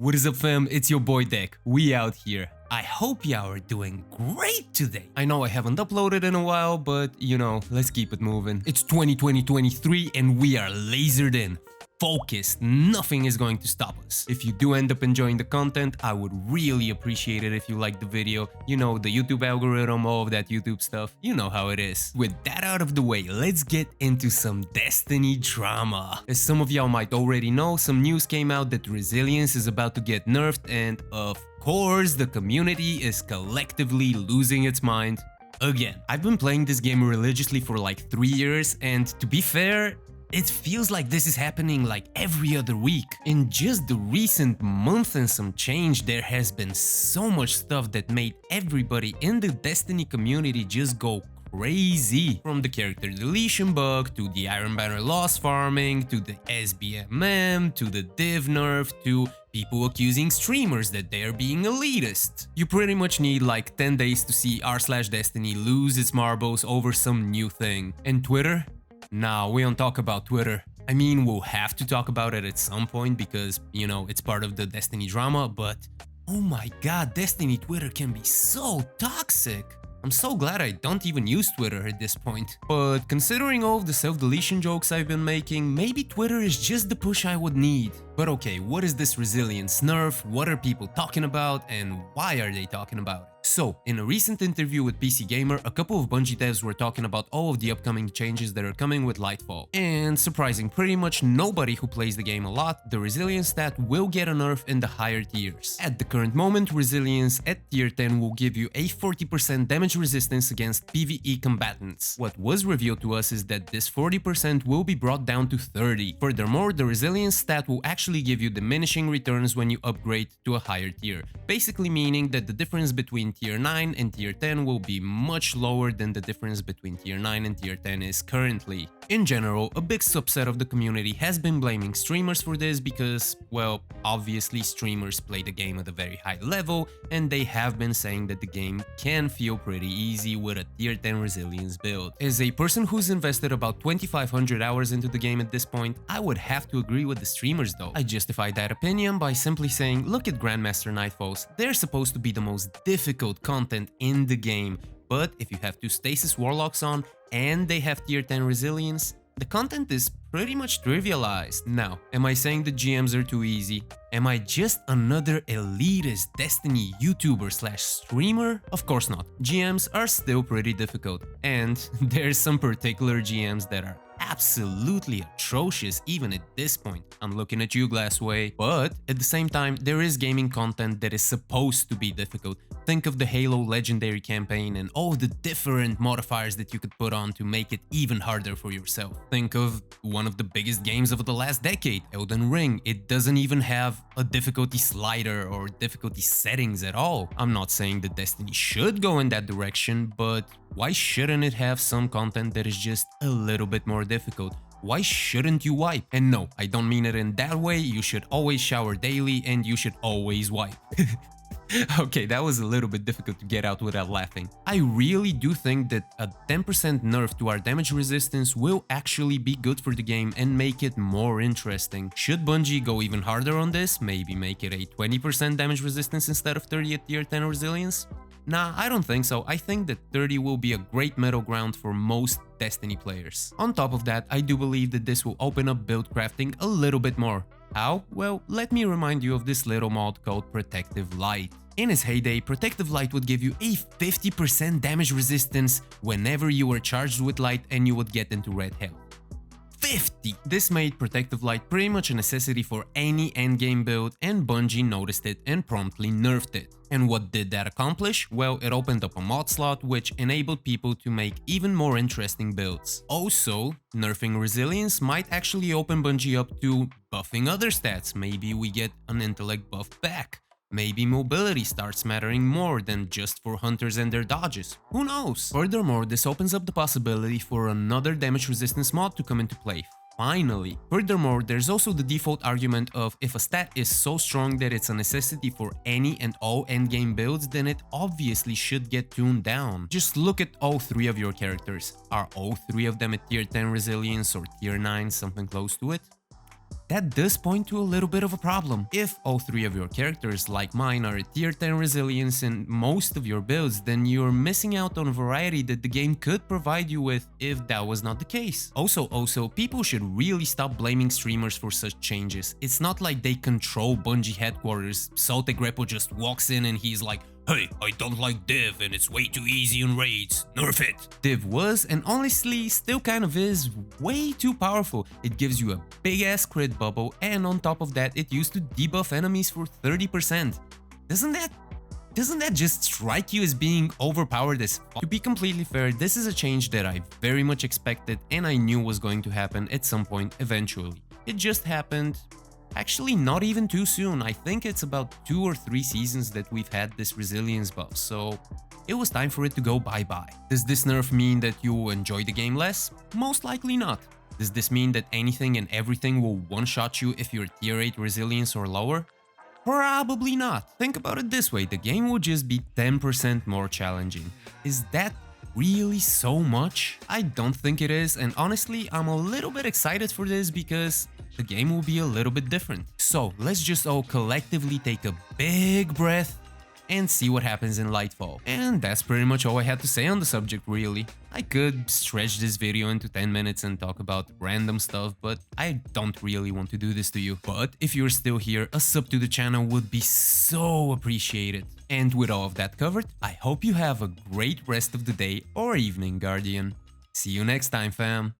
What is up, fam? It's your boy Deck. We out here. I hope y'all are doing great today. I know I haven't uploaded in a while, but you know, let's keep it moving. It's 2023 and we are lasered in. Focused, nothing is going to stop us. If you do end up enjoying the content, I would really appreciate it if you liked the video. You know, the YouTube algorithm, all of that YouTube stuff, you know how it is. With that out of the way, let's get into some Destiny drama. As some of y'all might already know, some news came out that Resilience is about to get nerfed, and of course, the community is collectively losing its mind again. I've been playing this game religiously for like 3 years, and to be fair, it feels like this is happening like every other week. In just the recent month and some change, there has been so much stuff that made everybody in the Destiny community just go crazy. From the character deletion bug, to the Iron Banner loss farming, to the SBMM, to the div nerf, to people accusing streamers that they are being elitist. You pretty much need like 10 days to see r/Destiny lose its marbles over some new thing. And Twitter? Nah, we don't talk about Twitter. I mean, we'll have to talk about it at some point because, you know, it's part of the Destiny drama, but oh my god, Destiny Twitter can be so toxic. I'm so glad I don't even use Twitter at this point. But considering all of the self-deletion jokes I've been making, maybe Twitter is just the push I would need. But okay, what is this Resilience nerf? What are people talking about and why are they talking about it? So, in a recent interview with PC Gamer, a couple of Bungie devs were talking about all of the upcoming changes that are coming with Lightfall. And surprising pretty much nobody who plays the game a lot, the Resilience stat will get a nerf in the higher tiers. At the current moment, Resilience at tier 10 will give you a 40% damage resistance against PvE combatants. What was revealed to us is that this 40% will be brought down to 30. Furthermore, the Resilience stat will actually give you diminishing returns when you upgrade to a higher tier, basically meaning that the difference between tier 9 and tier 10 will be much lower than the difference between tier 9 and tier 10 is currently. In general, a big subset of the community has been blaming streamers for this because, well, obviously streamers play the game at a very high level, and they have been saying that the game can feel pretty easy with a tier 10 Resilience build. As a person who's invested about 2500 hours into the game at this point, I would have to agree with the streamers though. I justify that opinion by simply saying, look at Grandmaster Nightfalls, they're supposed to be the most difficult content in the game, but if you have two Stasis Warlocks on and they have tier 10 Resilience, the content is pretty much trivialized. Now, am I saying the GMs are too easy? Am I just another elitist Destiny YouTuber / streamer? Of course not. GMs are still pretty difficult, and there's some particular GMs that are absolutely atrocious even at this point. I'm looking at you, Glassway. But at the same time, there is gaming content that is supposed to be difficult. Think of the Halo Legendary campaign and all the different modifiers that you could put on to make it even harder for yourself. Think of one of the biggest games of the last decade, Elden Ring. It doesn't even have a difficulty slider or difficulty settings at all. I'm not saying that Destiny should go in that direction, but why shouldn't it have some content that is just a little bit more difficult? Why shouldn't you wipe? And no, I don't mean it in that way. You should always shower daily and you should always wipe. Okay, that was a little bit difficult to get out without laughing. I really do think that a 10% nerf to our damage resistance will actually be good for the game and make it more interesting. Should Bungie go even harder on this? Maybe make it a 20% damage resistance instead of 30 at tier 10 Resilience? Nah, I don't think so. I think that 30 will be a great middle ground for most Destiny players. On top of that, I do believe that this will open up build crafting a little bit more. How? Well, let me remind you of this little mod called Protective Light. In its heyday, Protective Light would give you a 50% damage resistance whenever you were charged with light and you would get into red health. 50! This made Protective Light pretty much a necessity for any endgame build, and Bungie noticed it and promptly nerfed it. And what did that accomplish? Well, it opened up a mod slot which enabled people to make even more interesting builds. Also, nerfing Resilience might actually open Bungie up to buffing other stats. Maybe we get an intellect buff back. Maybe mobility starts mattering more than just for hunters and their dodges. Who knows? Furthermore, this opens up the possibility for another damage resistance mod to come into play. Finally. Furthermore, there's also the default argument of if a stat is so strong that it's a necessity for any and all endgame builds, then it obviously should get tuned down. Just look at all three of your characters. Are all three of them at tier 10 Resilience or tier 9, something close to it? that does point to a little bit of a problem. If all 3 of your characters, like mine, are at tier 10 resilience in most of your builds, then you're missing out on a variety that the game could provide you with if that was not the case. Also, people should really stop blaming streamers for such changes. It's not like they control Bungie headquarters. Saltegrepo just walks in and he's like, "Hey, I don't like Div and it's way too easy in raids, nerf it." Div was, and honestly still kind of is, way too powerful. It gives you a big ass crit bubble, and on top of that it used to debuff enemies for 30%. Doesn't that just strike you as being overpowered as fuck? To be completely fair, this is a change that I very much expected and I knew was going to happen at some point eventually. It just happened. Actually, not even too soon. I think it's about 2 or 3 seasons that we've had this resilience buff, so it was time for it to go bye-bye. Does this nerf mean that you will enjoy the game less? Most likely not. Does this mean that anything and everything will one-shot you if you're tier 8 resilience or lower? Probably not. Think about it this way, the game will just be 10% more challenging. Is that really so much? I don't think it is, and honestly, I'm a little bit excited for this because the game will be a little bit different. So let's just all collectively take a big breath and see what happens in Lightfall. And that's pretty much all I had to say on the subject, really. I could stretch this video into 10 minutes and talk about random stuff, but I don't really want to do this to you. But if you're still here, a sub to the channel would be so appreciated. And with all of that covered, I hope you have a great rest of the day or evening, Guardian. See you next time, fam.